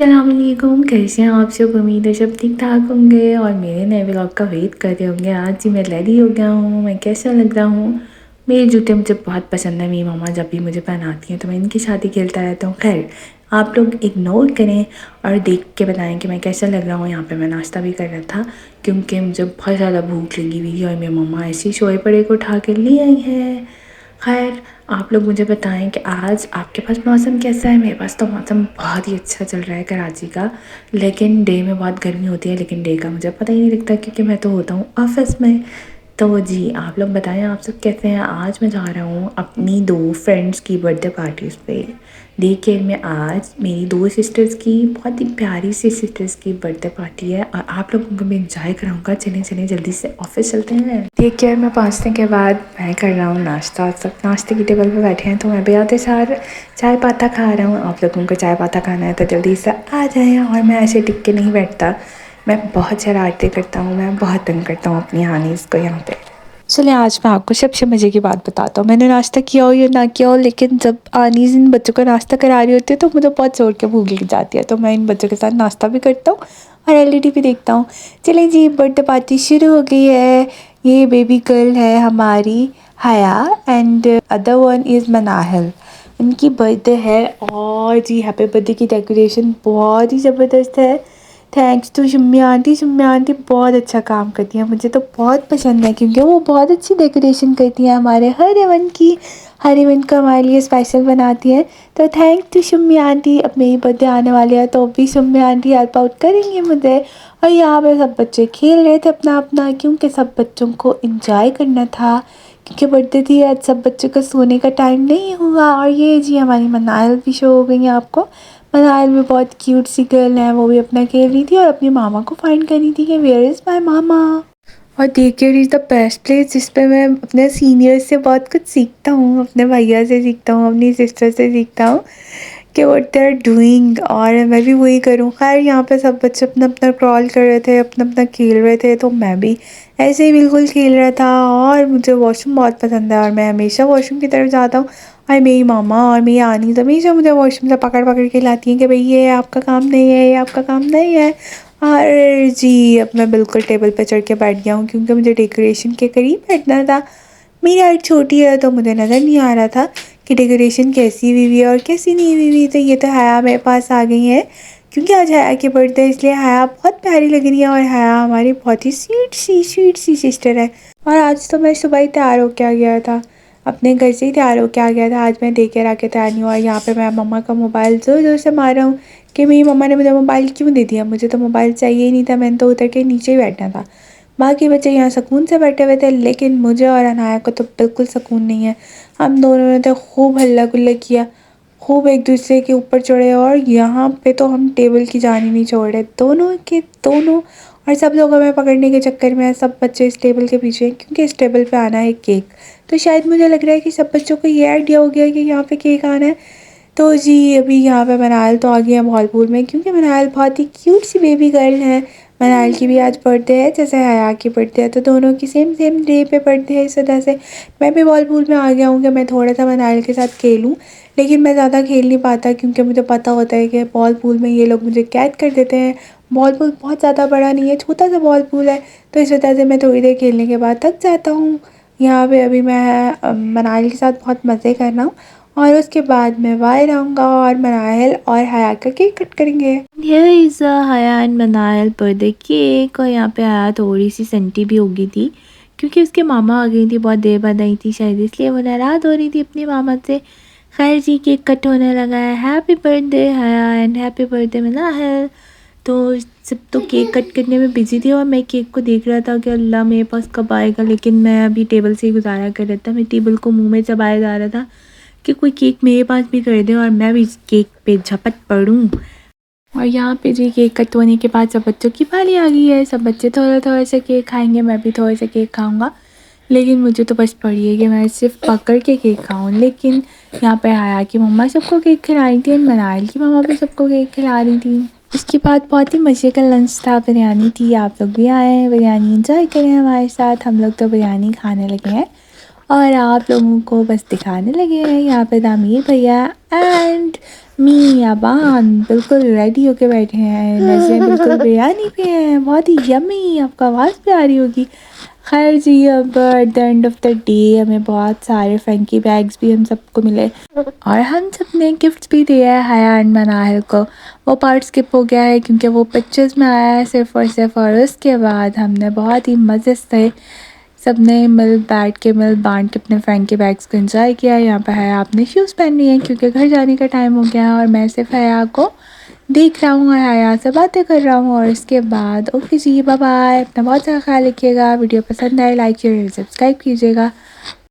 अस्सलामुअलैकुम, कैसे हैं आप सब। उम्मीद है सब ठीक ठाक होंगे और मेरे नए व्लॉग का वेट कर रहे होंगे। आज जी मैं रेडी हो गया हूँ। मैं कैसा लग रहा हूँ। मेरे जूते मुझे बहुत पसंद है। मेरी मम्मा जब भी मुझे पहनाती हैं तो मैं इनके साथ ही खेलता रहता हूँ। खैर, आप लोग इग्नोर करें और देख के बताएं कि मैं कैसा लग रहा हूँ। यहाँ पे मैं नाश्ता भी कर रहा था क्योंकि मुझे बहुत ज़्यादा भूख लगी हुई थी और मेरी मम्मा ऐसे ही सोए पड़े को उठा कर ले आई हैं। खैर, आप लोग मुझे बताएं कि आज आपके पास मौसम कैसा है। मेरे पास तो मौसम बहुत ही अच्छा चल रहा है कराची का, लेकिन डे में बहुत गर्मी होती है, लेकिन डे का मुझे पता ही नहीं लगता क्योंकि मैं तो होता हूँ ऑफिस में। तो जी आप लोग बताएं आप सब कैसे हैं। आज मैं जा रहा हूँ अपनी 2 फ्रेंड्स की बर्थडे पार्टीज़ पे। देखिए, मैं आज मेरी 2 सिस्टर्स की बहुत ही प्यारी सी सिस्टर्स की बर्थडे पार्टी है और आप लोगों को मैं इंजॉय कराऊंगा। चलें चलें जल्दी से ऑफिस चलते हैं। देखिए, मैं पहुँचने के बाद मैं कर रहा हूँ नाश्ता। सब नाश्ते की टेबल पे बैठे हैं तो मैं भी आते सार चाय पाता खा रहा हूँ। आप लोगों को चाय पाता खाना है तो जल्दी से आ जाएं। और मैं ऐसे टिक के नहीं बैठता, मैं बहुत शरारतें करता हूँ, मैं बहुत तंग करता हूँ अपनी हानीज़ को यहाँ पे। चलिए, आज मैं आपको सबसे मज़े की बात बताता हूँ। मैंने नाश्ता किया हो या ना किया हो, लेकिन जब आनीज़ इन बच्चों का नाश्ता करा रही होती है तो मुझे बहुत ज़ोर के भूख लग जाती है। तो मैं इन बच्चों के साथ नाश्ता भी करता हूँ और एलईडी भी देखता हूँ। चलें जी, बर्थडे पार्टी शुरू हो गई है। ये बेबी गर्ल है हमारी हया एंड अदर वन इज़ मनाहल। इनकी बर्थडे है और जी हैप्पी बर्थडे की डेकोरेशन बहुत ही ज़बरदस्त है। थैंक्स टू शम्मी आंटी बहुत अच्छा काम करती हैं। मुझे तो बहुत पसंद है क्योंकि वो बहुत अच्छी डेकोरेशन करती हैं हमारे हर इवेंट की। हर इवेंट को हमारे लिए स्पेशल बनाती हैं। तो थैंक टू शम्मी आंटी। अब मेरी बर्थडे आने वाली है तो अभी शम्मी आंटी हेल्प आउट करेंगे मुझे। और यहाँ पे सब बच्चे खेल रहे थे अपना अपना, क्योंकि सब बच्चों को इंजॉय करना था क्योंकि बर्थडे थी आज। सब बच्चों का सोने का टाइम नहीं हुआ। और ये जी हमारी मनायल भी शो हो गई है आपको। मनायल भी बहुत क्यूट सी गर्ल है, वो भी अपना खेल रही थी और अपनी मामा को फाइंड कर रही थी कि वेयर इज़ माय मामा। और देखिए, इज़ द बेस्ट प्लेस जिस पे मैं अपने सीनियर्स से बहुत कुछ सीखता हूँ, अपने भैया से सीखता हूँ, अपनी सिस्टर से सीखता हूँ कि व्हाट दे आर डूइंग, और मैं भी वही करूँ। खैर, यहाँ पे सब बच्चे अपना अपना क्रॉल कर रहे थे, अपना अपना खेल रहे थे, तो मैं भी ऐसे ही बिल्कुल खेल रहा था। और मुझे वॉशरूम बहुत पसंद है और मैं हमेशा वॉशरूम की तरफ जाता हूँ। और मेरी मामा और मेरी आनी तो हमेशा मुझे वॉशरूम से पकड़ पकड़ के लाती हैं कि भाई ये आपका काम नहीं है, ये आपका काम नहीं है। और जी अब मैं बिल्कुल टेबल पे चढ़ के बैठ गया हूँ क्योंकि मुझे डेकोरेशन के करीब बैठना था। मेरी हाइट छोटी है तो मुझे नज़र नहीं आ रहा था कि डेकोरेशन कैसी हुई हुई है और कैसी नहीं हुई हुई। तो ये तो हया मेरे पास आ गई है क्योंकि आज हया की बर्थडे, इसलिए हया बहुत प्यारी लग रही है। और हया हमारी बहुत ही स्वीट सी सिस्टर है। और आज तो मैं सुबह ही तैयार होके आ गया था, अपने घर से ही तैयार होके आ गया था। आज मैं दे के आके तैयार नहीं हुआ। यहाँ पे मैं मम्मा का मोबाइल ज़ोर ज़ोर से मार रहा हूँ कि मेरी मम्मा ने मुझे मोबाइल क्यों दे दिया। मुझे तो मोबाइल चाहिए ही नहीं था, मैंने तो उतर के नीचे ही बैठना था। बाकी बच्चे यहाँ सुकून से बैठे हुए थे, लेकिन मुझे और अनाया को तो बिल्कुल सुकून नहीं है। हम दोनों ने तो खूब हल्ला गुल्ला किया, खूब एक दूसरे के ऊपर चढ़े और यहाँ पे तो हम टेबल की जान ही नहीं छोड़ रहे, दोनों के दोनों। और सब लोग हमें पकड़ने के चक्कर में सब बच्चे इस टेबल के पीछे हैं क्योंकि इस टेबल पे आना है केक। तो शायद मुझे लग रहा है कि सब बच्चों को ये आइडिया हो गया कि यहाँ पे केक आना है। तो जी अभी यहाँ पे मनायल तो आ गई है मॉलपुर में क्योंकि मनायल बहुत ही क्यूट सी बेबी गर्ल है। मनायल की भी आज बर्थडे है जैसे हया की बर्थडे है, तो दोनों की सेम सेम डे पे बर्थडे है। इस वजह से मैं भी मॉलपुर में आ गया हूँ कि मैं थोड़ा सा मनायल के साथ खेलूँ, लेकिन मैं ज़्यादा खेल नहीं पाता क्योंकि मुझे पता होता है कि बॉल पूल में ये लोग मुझे कैद कर देते हैं। बॉल पूल बहुत ज़्यादा बड़ा नहीं है, छोटा सा बॉल पूल है, तो इस वजह से मैं थोड़ी देर खेलने के बाद थक जाता हूँ। यहाँ पे अभी मैं मनायल के साथ बहुत मज़े कर रहा हूँ और उसके बाद मैं बाहर आऊँगा और मनायल और हया का केक कट करेंगे। Here is a हया एंड मनायल बर्थडे केक। और यहाँ पे हया थोड़ी सी सेंटी भी हो गई थी क्योंकि उसके मामा आ गई थी, बहुत देर बाद आई थी शायद, इसलिए वो नाराज़ हो रही थी अपनी मामा से। खैर जी, केक कट होने लगा है। हैप्पी बर्थडे हया एंड हैप्पी बर्थडे मनायल। तो सब तो केक कट करने में बिजी थी और मैं केक को देख रहा था कि अल्लाह मेरे पास कब आएगा, लेकिन मैं अभी टेबल से ही गुजारा कर रहा था। मैं टेबल को मुंह में चबाया जा रहा था कि कोई केक मेरे पास भी कर दे और मैं भी केक पे झपट पड़ूँ। और यहाँ पे जी केक कट होने के बाद सब बच्चों की बारी आ गई है। सब बच्चे थोड़ा थोड़ा सा केक खाएंगे, मैं भी थोड़ा सा केक खाऊंगा, लेकिन मुझे तो बस पड़ी है कि मैं सिर्फ पकड़ के केक खाऊं। लेकिन यहाँ पे हया की मम्मा सबको केक खिला रही थी, मनायल की मम्मा भी सबको केक खिला रही थी। उसके बाद बहुत ही मज़े का लंच था, बिरयानी थी। आप लोग भी आए हैं, बिरयानी इंजॉय करें हमारे साथ। हम लोग तो बिरयानी खाने लगे हैं और आप लोगों को बस दिखाने लगे हैं यहाँ पे तामीर भैया एंड मी अबान बिल्कुल रेडी होके बैठे हैं। नजरें बिल्कुल बिरयानी पे हैं, बहुत ही यम्मी, आपको आवाज़ भी आ रही होगी। खैर जी, अब at the end of the day हमें बहुत सारे फैंकी बैग्स भी हम सबको मिले और हम सब ने गिफ्ट्स भी दिया है हया एंड मनाहिल को। वो पार्ट स्किप हो गया है क्योंकि वो पिक्चर्स में आया है सिर्फ़ और सिर्फ, और उसके बाद हमने बहुत ही मज़े से सब ने मिल बैठ के मिल बांट के अपने फैंकी बैग्स को एंजॉय किया। यहाँ पे हया आपने शूज़ पहनी है क्योंकि घर जाने का टाइम हो गया है और मैं सिर्फ हया को देख रहा हूँ और हया से बातें कर रहा हूँ। और इसके बाद ओके जी, बाय बाय, अपना बहुत सारा ख्याल रखिएगा। वीडियो पसंद आए लाइक शेयर सब्सक्राइब कीजिएगा।